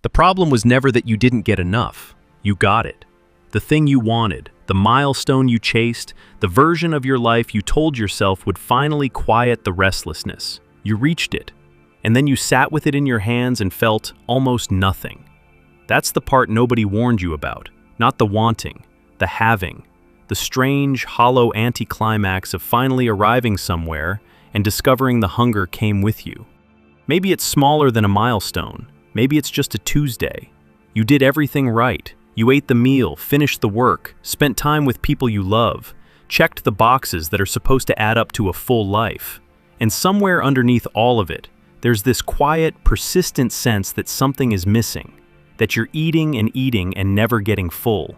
The problem was never that you didn't get enough. You got it. The thing you wanted, the milestone you chased, the version of your life you told yourself would finally quiet the restlessness. You reached it, and then you sat with it in your hands and felt almost nothing. That's the part nobody warned you about, not the wanting, the having, the strange, hollow anticlimax of finally arriving somewhere and discovering the hunger came with you. Maybe it's smaller than a milestone. Maybe it's just a Tuesday. You did everything right. You ate the meal, finished the work, spent time with people you love, checked the boxes that are supposed to add up to a full life. And somewhere underneath all of it, there's this quiet, persistent sense that something is missing, that you're eating and never getting full.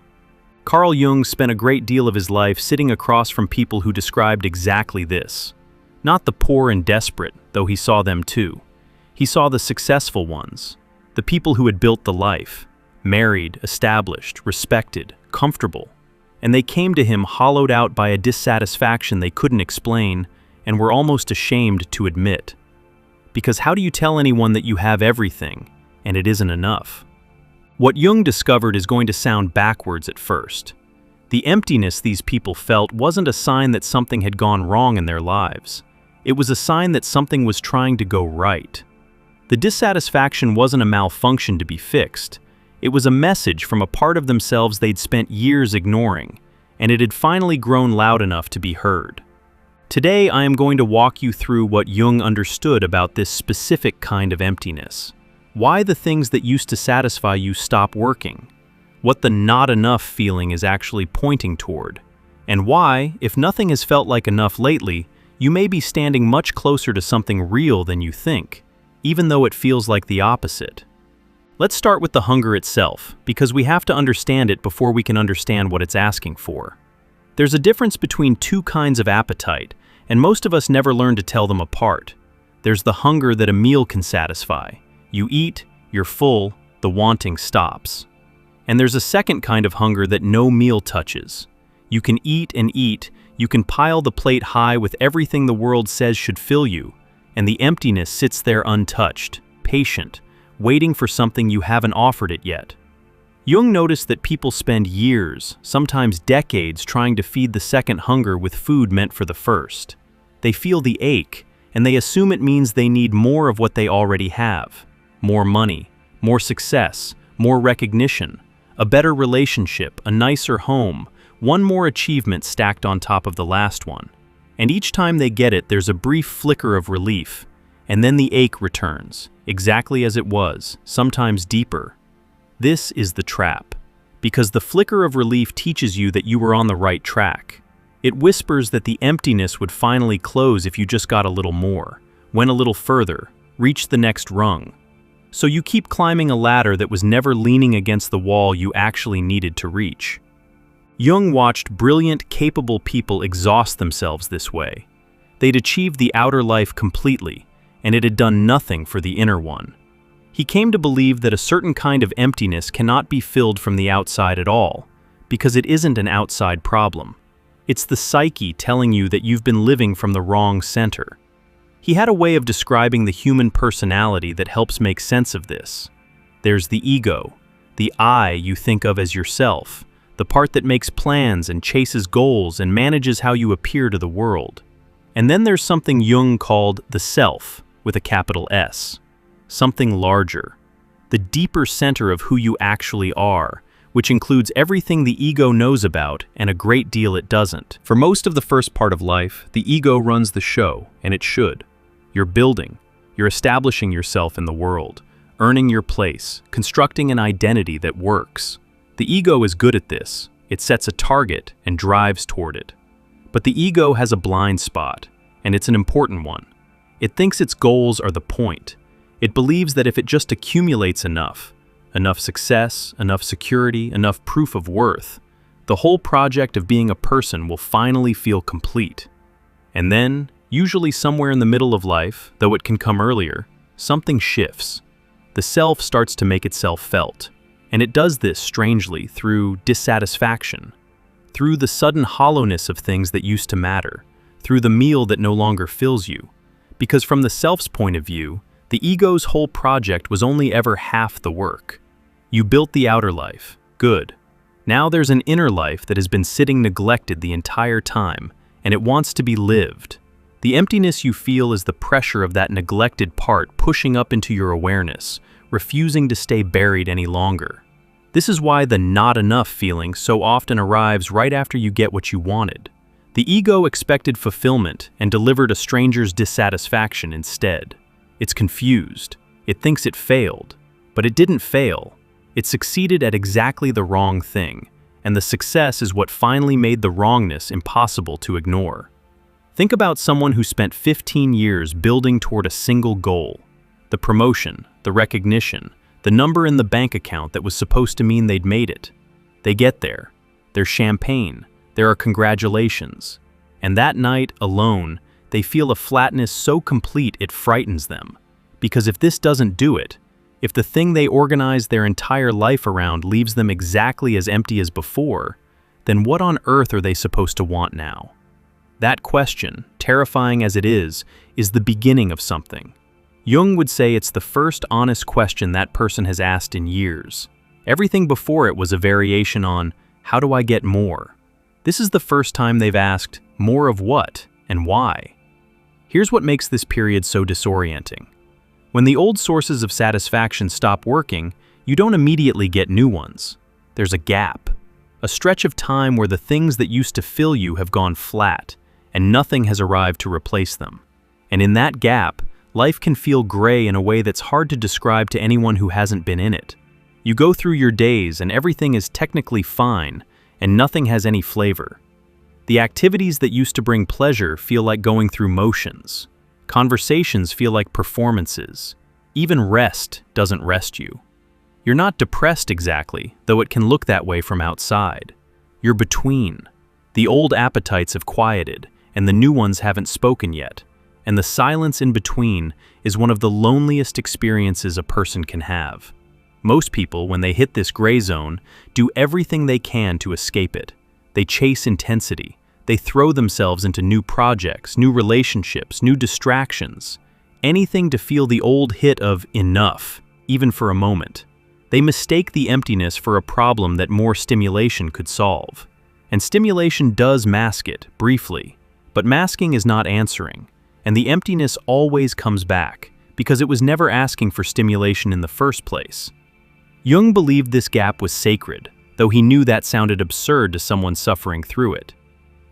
Carl Jung spent a great deal of his life sitting across from people who described exactly this. Not the poor and desperate, though he saw them too. He saw the successful ones, the people who had built the life, married, established, respected, comfortable. And they came to him hollowed out by a dissatisfaction they couldn't explain and were almost ashamed to admit. Because how do you tell anyone that you have everything and it isn't enough? What Jung discovered is going to sound backwards at first. The emptiness these people felt wasn't a sign that something had gone wrong in their lives. It was a sign that something was trying to go right. The dissatisfaction wasn't a malfunction to be fixed. It was a message from a part of themselves they'd spent years ignoring, and it had finally grown loud enough to be heard. Today, I am going to walk you through what Jung understood about this specific kind of emptiness. Why the things that used to satisfy you stop working. What the not enough feeling is actually pointing toward. And why, if nothing has felt like enough lately, you may be standing much closer to something real than you think, even though it feels like the opposite. Let's start with the hunger itself, because we have to understand it before we can understand what it's asking for. There's a difference between two kinds of appetite, and most of us never learn to tell them apart. There's the hunger that a meal can satisfy. You eat, you're full, the wanting stops. And there's a second kind of hunger that no meal touches. You can eat and eat, you can pile the plate high with everything the world says should fill you, and the emptiness sits there untouched, patient, waiting for something you haven't offered it yet. Jung noticed that people spend years, sometimes decades, trying to feed the second hunger with food meant for the first. They feel the ache, and they assume it means they need more of what they already have. More money, more success, more recognition, a better relationship, a nicer home, one more achievement stacked on top of the last one. And each time they get it, there's a brief flicker of relief, and then the ache returns, exactly as it was, sometimes deeper. This is the trap, because the flicker of relief teaches you that you were on the right track. It whispers that the emptiness would finally close if you just got a little more, went a little further, reached the next rung. So you keep climbing a ladder that was never leaning against the wall you actually needed to reach. Jung watched brilliant, capable people exhaust themselves this way. They'd achieved the outer life completely, and it had done nothing for the inner one. He came to believe that a certain kind of emptiness cannot be filled from the outside at all, because it isn't an outside problem. It's the psyche telling you that you've been living from the wrong center. He had a way of describing the human personality that helps make sense of this. There's the ego, the I you think of as yourself, the part that makes plans and chases goals and manages how you appear to the world. And then there's something Jung called the self, with a capital S. Something larger, the deeper center of who you actually are, which includes everything the ego knows about and a great deal it doesn't. For most of the first part of life, the ego runs the show, and it should. You're building, you're establishing yourself in the world, earning your place, constructing an identity that works. The ego is good at this. It sets a target and drives toward it. But the ego has a blind spot, and it's an important one. It thinks its goals are the point. It believes that if it just accumulates enough success, enough security, enough proof of worth, the whole project of being a person will finally feel complete. And then, usually somewhere in the middle of life, though it can come earlier, something shifts. The self starts to make itself felt, and it does this strangely through dissatisfaction, through the sudden hollowness of things that used to matter, through the meal that no longer fills you. Because from the self's point of view, The ego's whole project was only ever half the work. You built the outer life. Good. Now there's an inner life that has been sitting neglected the entire time, and it wants to be lived. The emptiness you feel is the pressure of that neglected part pushing up into your awareness, refusing to stay buried any longer. This is why the not enough feeling so often arrives right after you get what you wanted. The ego expected fulfillment and delivered a stranger's dissatisfaction instead. It's confused. It thinks it failed. But it didn't fail. It succeeded at exactly the wrong thing, and the success is what finally made the wrongness impossible to ignore. Think about someone who spent 15 years building toward a single goal. The promotion, the recognition, the number in the bank account that was supposed to mean they'd made it. They get there. There's champagne. There are congratulations. And that night, alone, they feel a flatness so complete it frightens them. Because if this doesn't do it, if the thing they organized their entire life around leaves them exactly as empty as before, then what on earth are they supposed to want now? That question, terrifying as it is the beginning of something. Jung would say it's the first honest question that person has asked in years. Everything before it was a variation on, how do I get more? This is the first time they've asked, more of what and why? Here's what makes this period so disorienting. When the old sources of satisfaction stop working, you don't immediately get new ones. There's a gap, a stretch of time where the things that used to fill you have gone flat, and nothing has arrived to replace them. And in that gap, life can feel gray in a way that's hard to describe to anyone who hasn't been in it. You go through your days and everything is technically fine, and nothing has any flavor. The activities that used to bring pleasure feel like going through motions. Conversations feel like performances. Even rest doesn't rest you. You're not depressed exactly, though it can look that way from outside. You're between. The old appetites have quieted, and the new ones haven't spoken yet. And the silence in between is one of the loneliest experiences a person can have. Most people, when they hit this gray zone, do everything they can to escape it. They chase intensity. They throw themselves into new projects, new relationships, new distractions. Anything to feel the old hit of enough, even for a moment. They mistake the emptiness for a problem that more stimulation could solve. And stimulation does mask it, briefly. But masking is not answering. And the emptiness always comes back, because it was never asking for stimulation in the first place. Jung believed this gap was sacred, though he knew that sounded absurd to someone suffering through it.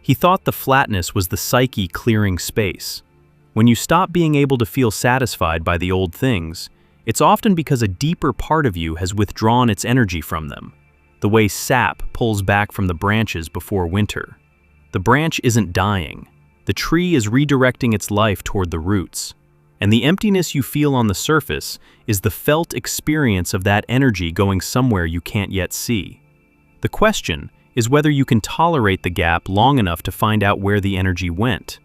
He thought the flatness was the psyche clearing space. When you stop being able to feel satisfied by the old things, it's often because a deeper part of you has withdrawn its energy from them, the way sap pulls back from the branches before winter. The branch isn't dying. The tree is redirecting its life toward the roots. And the emptiness you feel on the surface is the felt experience of that energy going somewhere you can't yet see. The question is whether you can tolerate the gap long enough to find out where the energy went.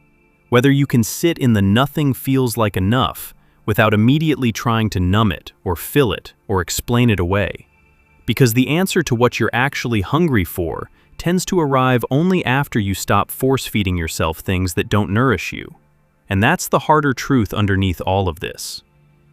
Whether you can sit in the nothing feels like enough without immediately trying to numb it or fill it or explain it away. Because the answer to what you're actually hungry for tends to arrive only after you stop force-feeding yourself things that don't nourish you. And that's the harder truth underneath all of this.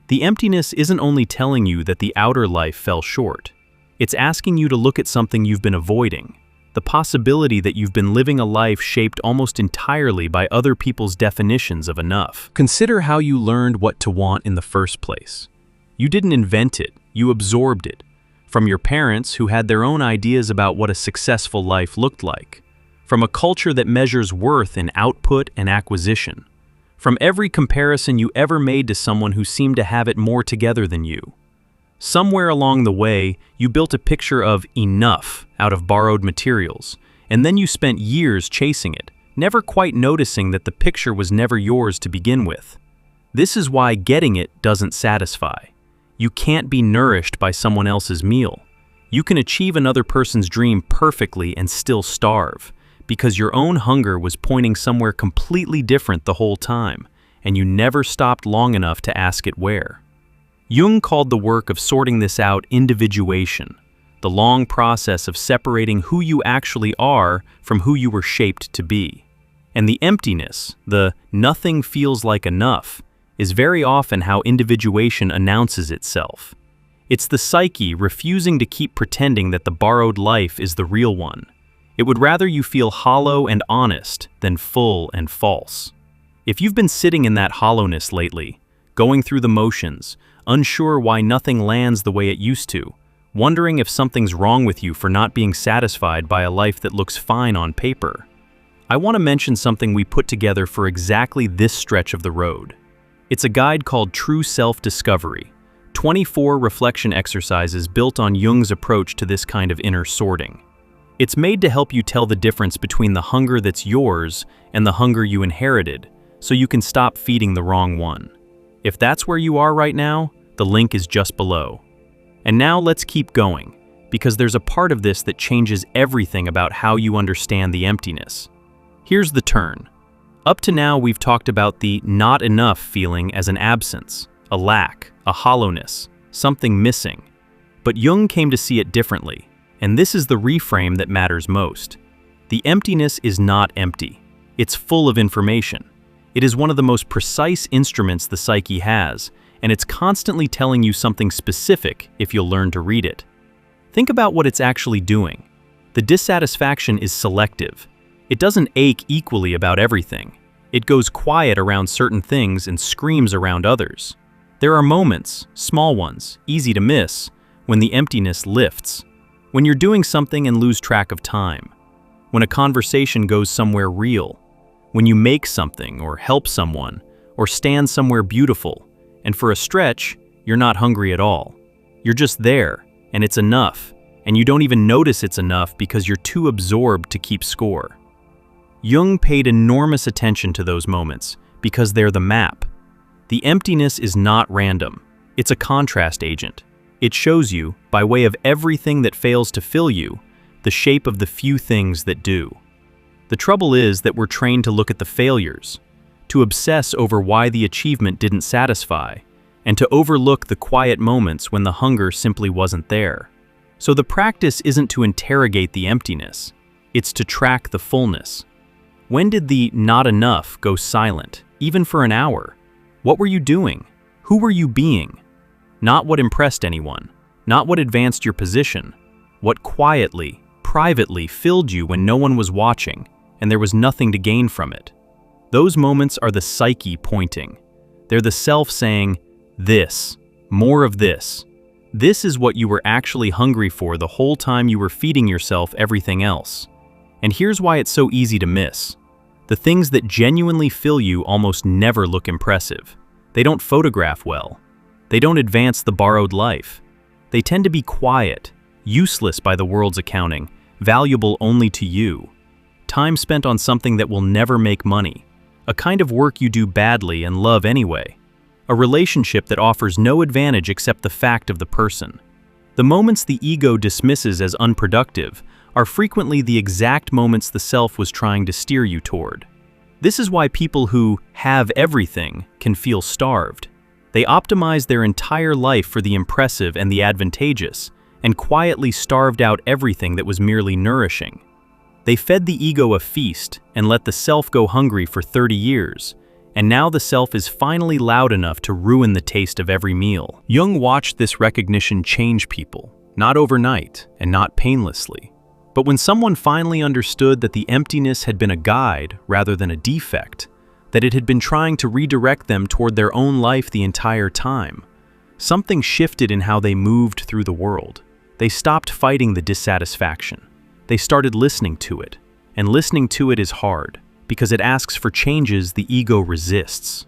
The emptiness isn't only telling you that the outer life fell short. It's asking you to look at something you've been avoiding. The possibility that you've been living a life shaped almost entirely by other people's definitions of enough. Consider how you learned what to want in the first place. You didn't invent it, you absorbed it. From your parents who had their own ideas about what a successful life looked like. From a culture that measures worth in output and acquisition. From every comparison you ever made to someone who seemed to have it more together than you. Somewhere along the way, you built a picture of enough out of borrowed materials, and then you spent years chasing it, never quite noticing that the picture was never yours to begin with. This is why getting it doesn't satisfy. You can't be nourished by someone else's meal. You can achieve another person's dream perfectly and still starve, because your own hunger was pointing somewhere completely different the whole time, and you never stopped long enough to ask it where. Jung called the work of sorting this out individuation, the long process of separating who you actually are from who you were shaped to be. And the emptiness, the nothing feels like enough, is very often how individuation announces itself. It's the psyche refusing to keep pretending that the borrowed life is the real one. It would rather you feel hollow and honest than full and false. If you've been sitting in that hollowness lately, going through the motions, unsure why nothing lands the way it used to, wondering if something's wrong with you for not being satisfied by a life that looks fine on paper, I want to mention something we put together for exactly this stretch of the road. It's a guide called True Self-Discovery, 24 reflection exercises built on Jung's approach to this kind of inner sorting. It's made to help you tell the difference between the hunger that's yours and the hunger you inherited, so you can stop feeding the wrong one. If that's where you are right now, the link is just below. And now let's keep going, because there's a part of this that changes everything about how you understand the emptiness. Here's the turn. Up to now, we've talked about the not enough feeling as an absence, a lack, a hollowness, something missing. But Jung came to see it differently, and this is the reframe that matters most. The emptiness is not empty. It's full of information. It is one of the most precise instruments the psyche has, and it's constantly telling you something specific if you'll learn to read it. Think about what it's actually doing. The dissatisfaction is selective. It doesn't ache equally about everything. It goes quiet around certain things and screams around others. There are moments, small ones, easy to miss, when the emptiness lifts. When you're doing something and lose track of time. When a conversation goes somewhere real. When you make something or help someone or stand somewhere beautiful, and for a stretch, you're not hungry at all. You're just there, and it's enough, and you don't even notice it's enough because you're too absorbed to keep score. Jung paid enormous attention to those moments because they're the map. The emptiness is not random. It's a contrast agent. It shows you, by way of everything that fails to fill you, the shape of the few things that do. The trouble is that we're trained to look at the failures, to obsess over why the achievement didn't satisfy, and to overlook the quiet moments when the hunger simply wasn't there. So the practice isn't to interrogate the emptiness, it's to track the fullness. When did the not enough go silent, even for an hour? What were you doing? Who were you being? Not what impressed anyone, not what advanced your position, what quietly, privately filled you when no one was watching and there was nothing to gain from it. Those moments are the psyche pointing. They're the self saying, this, more of this. This is what you were actually hungry for the whole time you were feeding yourself everything else. And here's why it's so easy to miss. The things that genuinely fill you almost never look impressive. They don't photograph well. They don't advance the borrowed life. They tend to be quiet, useless by the world's accounting, valuable only to you. Time spent on something that will never make money. A kind of work you do badly and love anyway. A relationship that offers no advantage except the fact of the person. The moments the ego dismisses as unproductive are frequently the exact moments the self was trying to steer you toward. This is why people who have everything can feel starved. They optimize their entire life for the impressive and the advantageous, and quietly starved out everything that was merely nourishing. They fed the ego a feast and let the self go hungry for 30 years, and now the self is finally loud enough to ruin the taste of every meal. Jung watched this recognition change people, not overnight and not painlessly. But when someone finally understood that the emptiness had been a guide rather than a defect, that it had been trying to redirect them toward their own life the entire time, something shifted in how they moved through the world. They stopped fighting the dissatisfaction. They started listening to it, and listening to it is hard, because it asks for changes the ego resists.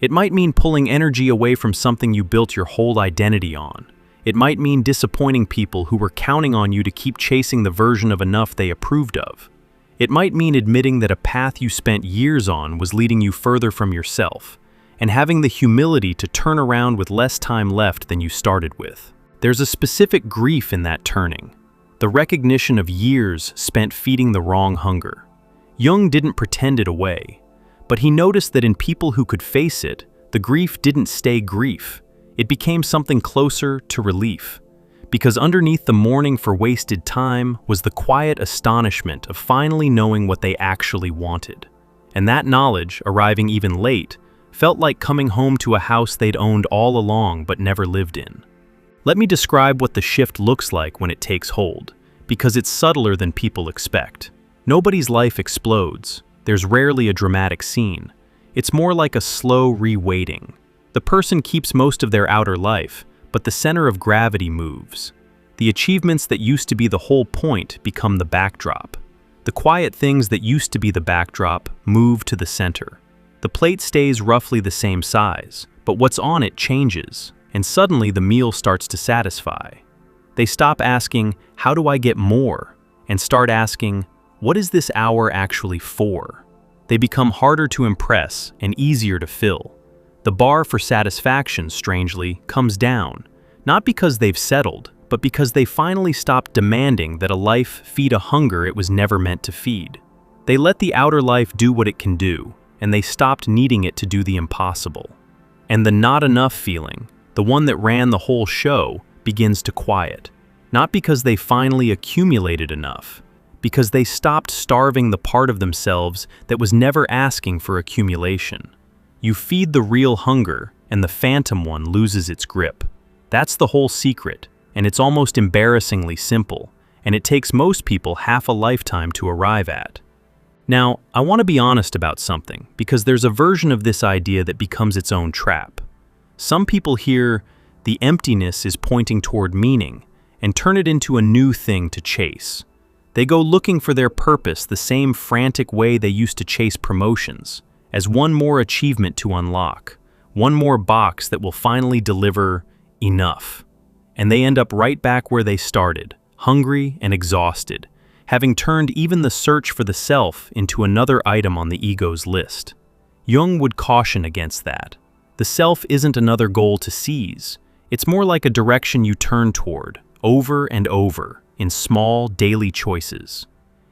It might mean pulling energy away from something you built your whole identity on. It might mean disappointing people who were counting on you to keep chasing the version of enough they approved of. It might mean admitting that a path you spent years on was leading you further from yourself, and having the humility to turn around with less time left than you started with. There's a specific grief in that turning, the recognition of years spent feeding the wrong hunger. Jung didn't pretend it away, but he noticed that in people who could face it, the grief didn't stay grief. It became something closer to relief, because underneath the mourning for wasted time was the quiet astonishment of finally knowing what they actually wanted. And that knowledge, arriving even late, Felt like coming home to a house they'd owned all along but never lived in. Let me describe what the shift looks like when it takes hold, because it's subtler than people expect. Nobody's life explodes. There's rarely a dramatic scene. It's more like a slow re-weighting. The person keeps most of their outer life, but the center of gravity moves. The achievements that used to be the whole point become the backdrop. The quiet things that used to be the backdrop move to the center. The plate stays roughly the same size, but what's on it changes, and suddenly the meal starts to satisfy. They stop asking, "How do I get more?" and start asking, "What is this hour actually for?" They become harder to impress and easier to fill. The bar for satisfaction, strangely, comes down, not because they've settled, but because they finally stopped demanding that a life feed a hunger it was never meant to feed. They let the outer life do what it can do, and they stopped needing it to do the impossible. And the not enough feeling, the one that ran the whole show, begins to quiet. Not because they finally accumulated enough, because they stopped starving the part of themselves that was never asking for accumulation. You feed the real hunger, and the phantom one loses its grip. That's the whole secret, and it's almost embarrassingly simple, and it takes most people half a lifetime to arrive at. Now, I want to be honest about something, because there's a version of this idea that becomes its own trap. Some people hear, "The emptiness is pointing toward meaning," and turn it into a new thing to chase. They go looking for their purpose the same frantic way they used to chase promotions, as one more achievement to unlock, one more box that will finally deliver enough. And they end up right back where they started, hungry and exhausted, having turned even the search for the self into another item on the ego's list. Jung would caution against that. The self isn't another goal to seize. It's more like a direction you turn toward, over and over, in small, daily choices.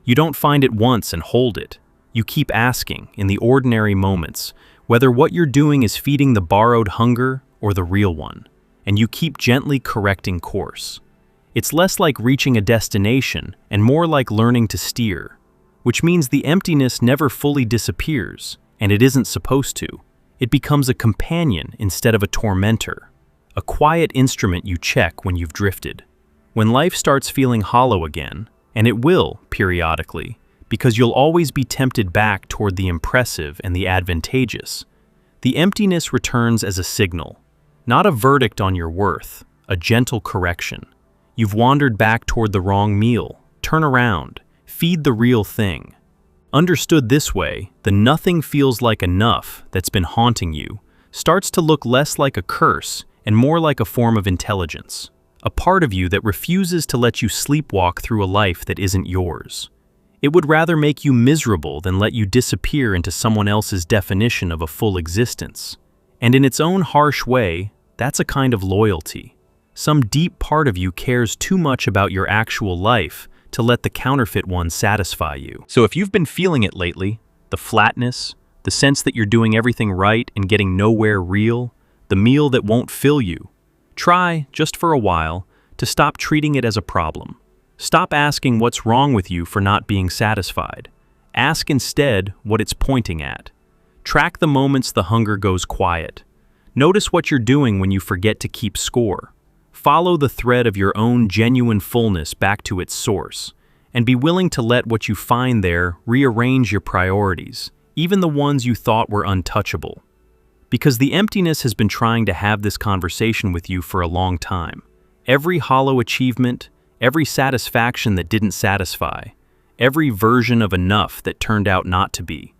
You don't find it once and hold it. You keep asking, in the ordinary moments, whether what you're doing is feeding the borrowed hunger or the real one, and you keep gently correcting course. It's less like reaching a destination and more like learning to steer, which means the emptiness never fully disappears, and it isn't supposed to. It becomes a companion instead of a tormentor, a quiet instrument you check when you've drifted. When life starts feeling hollow again, and it will, periodically, because you'll always be tempted back toward the impressive and the advantageous, the emptiness returns as a signal, not a verdict on your worth, a gentle correction. You've wandered back toward the wrong meal. Turn around. Feed the real thing. Understood this way, the nothing feels like enough that's been haunting you starts to look less like a curse and more like a form of intelligence, a part of you that refuses to let you sleepwalk through a life that isn't yours. It would rather make you miserable than let you disappear into someone else's definition of a full existence. And in its own harsh way, that's a kind of loyalty. Some deep part of you cares too much about your actual life to let the counterfeit one satisfy you. So if you've been feeling it lately, the flatness, the sense that you're doing everything right and getting nowhere real, the meal that won't fill you, try, just for a while, to stop treating it as a problem. Stop asking what's wrong with you for not being satisfied. Ask instead what it's pointing at. Track the moments the hunger goes quiet. Notice what you're doing when you forget to keep score. Follow the thread of your own genuine fullness back to its source, and be willing to let what you find there rearrange your priorities, even the ones you thought were untouchable. Because the emptiness has been trying to have this conversation with you for a long time. Every hollow achievement, every satisfaction that didn't satisfy, every version of enough that turned out not to be,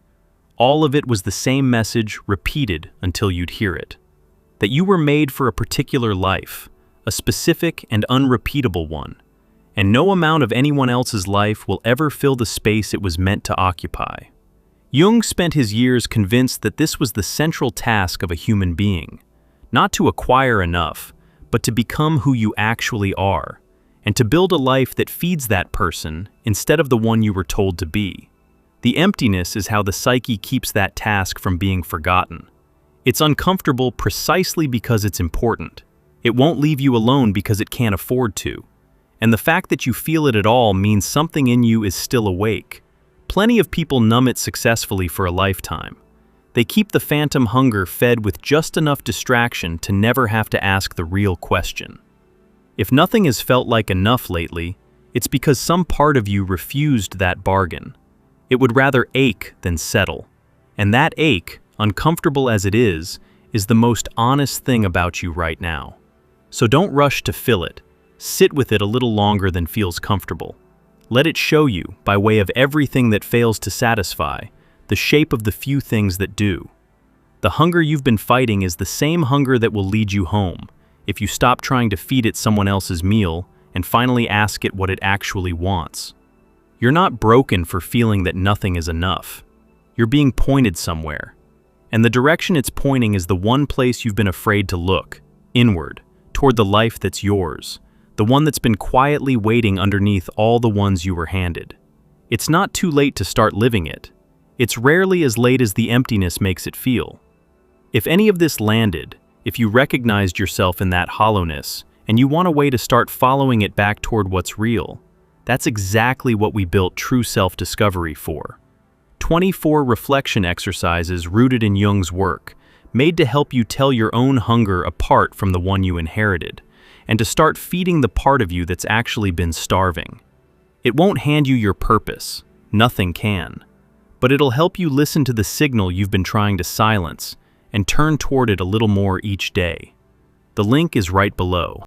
all of it was the same message repeated until you'd hear it. That you were made for a particular life, a specific and unrepeatable one, and no amount of anyone else's life will ever fill the space it was meant to occupy. Jung spent his years convinced that this was the central task of a human being, not to acquire enough, but to become who you actually are, and to build a life that feeds that person instead of the one you were told to be. The emptiness is how the psyche keeps that task from being forgotten. It's uncomfortable precisely because it's important. It won't leave you alone because it can't afford to. And the fact that you feel it at all means something in you is still awake. Plenty of people numb it successfully for a lifetime. They keep the phantom hunger fed with just enough distraction to never have to ask the real question. If nothing has felt like enough lately, it's because some part of you refused that bargain. It would rather ache than settle. And that ache, uncomfortable as it is the most honest thing about you right now. So don't rush to fill it. Sit with it a little longer than feels comfortable. Let it show you, by way of everything that fails to satisfy, the shape of the few things that do. The hunger you've been fighting is the same hunger that will lead you home, if you stop trying to feed it someone else's meal and finally ask it what it actually wants. You're not broken for feeling that nothing is enough. You're being pointed somewhere. And the direction it's pointing is the one place you've been afraid to look, inward, toward the life that's yours, the one that's been quietly waiting underneath all the ones you were handed. It's not too late to start living it. It's rarely as late as the emptiness makes it feel. If any of this landed, if you recognized yourself in that hollowness, and you want a way to start following it back toward what's real, that's exactly what we built true self-discovery for. 24 reflection exercises rooted in Jung's work, made to help you tell your own hunger apart from the one you inherited, and to start feeding the part of you that's actually been starving. It won't hand you your purpose, nothing can, but it'll help you listen to the signal you've been trying to silence and turn toward it a little more each day. The link is right below.